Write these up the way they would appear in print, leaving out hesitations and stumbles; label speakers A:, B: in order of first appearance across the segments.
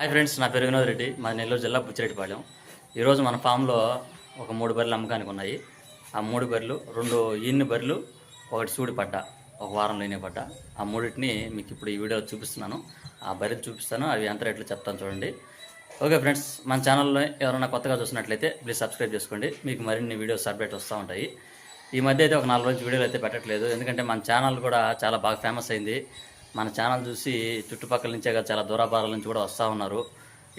A: Hi friends, నా పేరు వినోద్ రెడ్డి, మా నెల్లూరు జిల్లా బుచ్చిరెడ్డిపాలెం. ఈరోజు మన ఫామ్లో ఒక 3 బర్రెలు అమ్మకానికి ఉన్నాయి. ఆ 3 బర్రెలు 2 ఈన్ని బర్రెలు, ఒకటి సూడి పడ్డ, ఒక వారంలో ఈనే పడ్డ. ఆ మూడింటిని మీకు ఇప్పుడు ఈ వీడియోలో చూపిస్తున్నాను. ఆ బర్రెలు చూపిస్తాను, అవి ఎంత రేట్లు చెప్తాను చూడండి. ఓకే ఫ్రెండ్స్, మన ఛానల్లో ఎవరైనా కొత్తగా చూసినట్లయితే ప్లీజ్ సబ్స్క్రైబ్ చేసుకోండి. మీకు మరిన్ని వీడియోస్ అప్డేట్ వస్తూ ఉంటాయి. ఈ మధ్య అయితే ఒక 4 రోజులు వీడియోలు అయితే పెట్టట్లేదు, ఎందుకంటే మన ఛానల్ కూడా చాలా బాగా ఫేమస్ అయింది. మన ఛానల్ చూసి చుట్టుపక్కల నుంచే కాదు, చాలా దూరాభారాల నుంచి కూడా వస్తూ ఉన్నారు.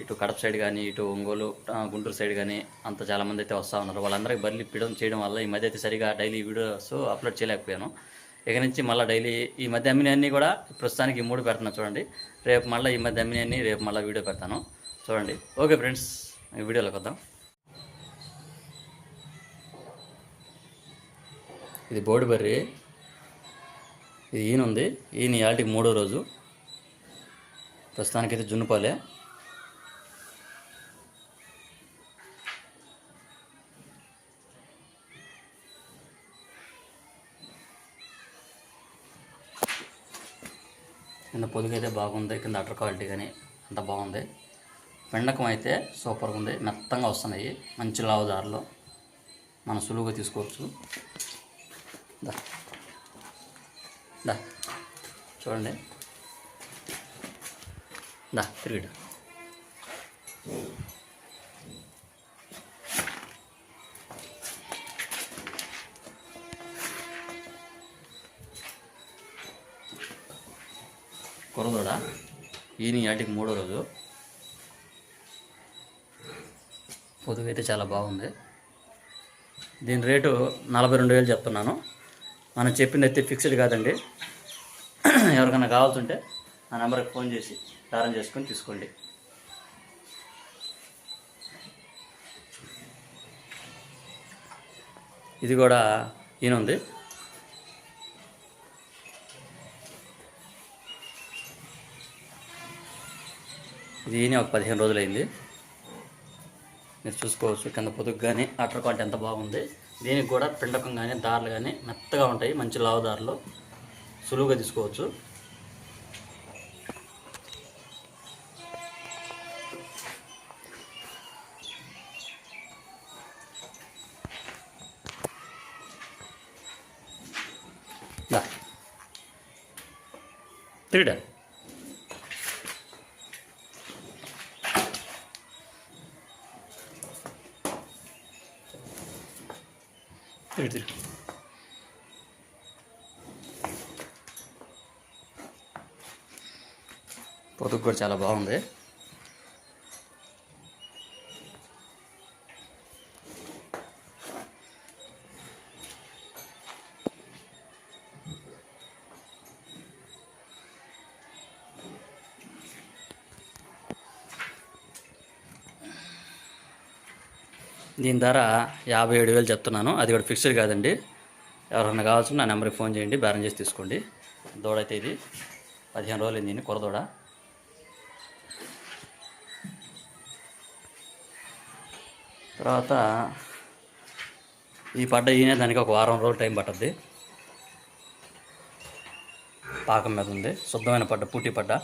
A: ఇటు కడప సైడ్ కానీ, ఇటు ఒంగోలు, గుంటూరు సైడ్ కానీ అంత చాలామంది అయితే వస్తూ ఉన్నారు. వాళ్ళందరికీ బర్రెలు ఇప్పడం చేయడం వల్ల ఈ మధ్య అయితే సరిగా డైలీ వీడియోస్ అప్లోడ్ చేయలేకపోయాను. ఇక నుంచి మళ్ళీ డైలీ ఈ మధ్య అమ్మినవన్నీ కూడా ప్రస్తుతానికి ఈ 3 పెడుతున్నా చూడండి. రేపు మళ్ళీ ఈ మధ్య అమ్మినవన్నీ రేపు మళ్ళీ వీడియో పెడతాను చూడండి. ఓకే ఫ్రెండ్స్, ఈ వీడియోలోకి వద్దాం. ఇది బోడి బర్రె, ఇది ఈయన ఉంది. ఈయన యాటికి 3వ రోజు. ప్రస్తుతానికైతే జున్నుపాలే. కింద పొదుగైతే బాగుంది, కింద అటర్ క్వాలిటీ కానీ అంత బాగుంది. పెండకం అయితే సూపర్గా ఉంది, మెత్తంగా వస్తున్నాయి, మంచి లావుదారులో మనం సులువుగా తీసుకోవచ్చు. దా దా చూడండి, దా తిరిగిట. కొరదోడ, ఈయన యాటికి 3వ రోజు. పొదుగైతే చాలా బాగుంది. దీని రేటు 42,000 చెప్తున్నాను. మనం చెప్పింది అయితే ఫిక్స్డ్ కాదండి. ఎవరికైనా కావాల్సింటే ఆ నెంబర్కి ఫోన్ చేసి బేరం చేసుకొని తీసుకోండి. ఇది కూడా ఈయన ఉంది. ఇది ఈయన ఒక 15 రోజులైంది. మీరు చూసుకోవచ్చు, కింద పొదుగు కానీ అటర్ క్వాలిటీ ఎంత బాగుంది. దీనికి కూడా పిండకం కానీ దారులు కానీ మెత్తగా ఉంటాయి, మంచి లావు దారులు, సులువుగా తీసుకోవచ్చు. తిరిడా తిరిగి పొదుగు కూడా చాలా బాగుంది. దీని ధర 57,000 చెప్తున్నాను. అది కూడా ఫిక్స్డ్ కాదండి. ఎవరైనా కావాల్సిన నా నెంబర్కి ఫోన్ చేయండి, బేరం చేసి తీసుకోండి. దూడైతే ఇది 15 రోజులు అయింది, దీన్ని కొరదూడ. తర్వాత ఈ పడ్డ ఈయన దానికి ఒక వారం రోజులు టైం పట్టుద్ది. పాకం మీద ఉంది, శుద్ధమైన పడ్డ, పూటి పడ్డ.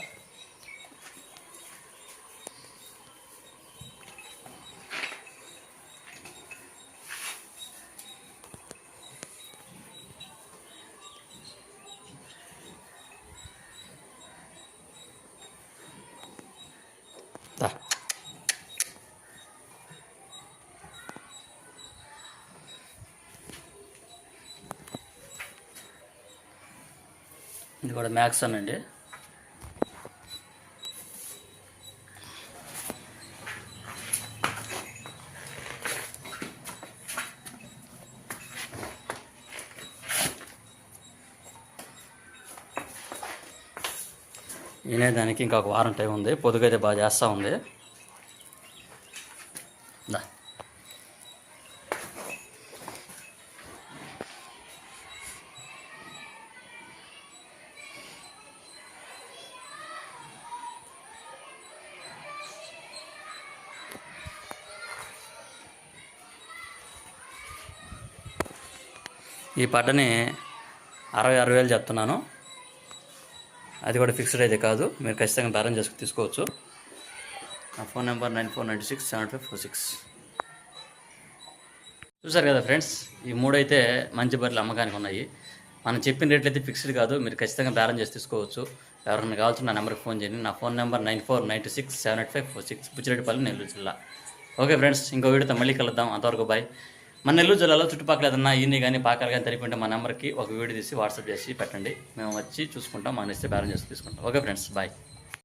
A: ఇది కూడా మ్యాక్స్ అనండి. ఈయనే దానికి ఇంకా ఒక వారం టైం ఉంది. పొదుగైతే బాగా చేస్తూ ఉంది. ఈ పడ్డని 66,000 చెప్తున్నాను. అది కూడా ఫిక్స్డ్ అయితే కాదు, మీరు ఖచ్చితంగా బేరం చేసుకుని తీసుకోవచ్చు. నా ఫోన్ నెంబర్ 94967546. చూసారు కదా ఫ్రెండ్స్, ఈ మూడైతే మంచి బర్రెలు అమ్మకానికి ఉన్నాయి. మనం చెప్పిన రేట్లు అయితే ఫిక్స్డ్ కాదు, మీరు ఖచ్చితంగా బేరం చేసి తీసుకోవచ్చు. ఎవరైనా కావాల్సిన నా నెంబర్కి ఫోన్ చేయండి. నా ఫోన్ నెంబర్ 9496785546, బుచ్చిరెడ్డిపల్లి, నెల్లూరు జిల్లా. ఓకే ఫ్రెండ్స్, ఇంకో వీడియోతో మళ్ళీ కలుద్దాం. అంతవరకు బాయ్. మన నెల్లూరు జిల్లాలో చుట్టుపక్కల ఏదన్నా ఈయన్ని కానీ పాకాలు కానీ తెలిపింటే మా నెంబర్కి ఒక వీడియో తీసి వాట్సాప్ చేసి పెట్టండి. మేము వచ్చి చూసుకుంటాం, మన ఇస్తే బేరం చేసి తీసుకుంటాం. Okay friends, bye.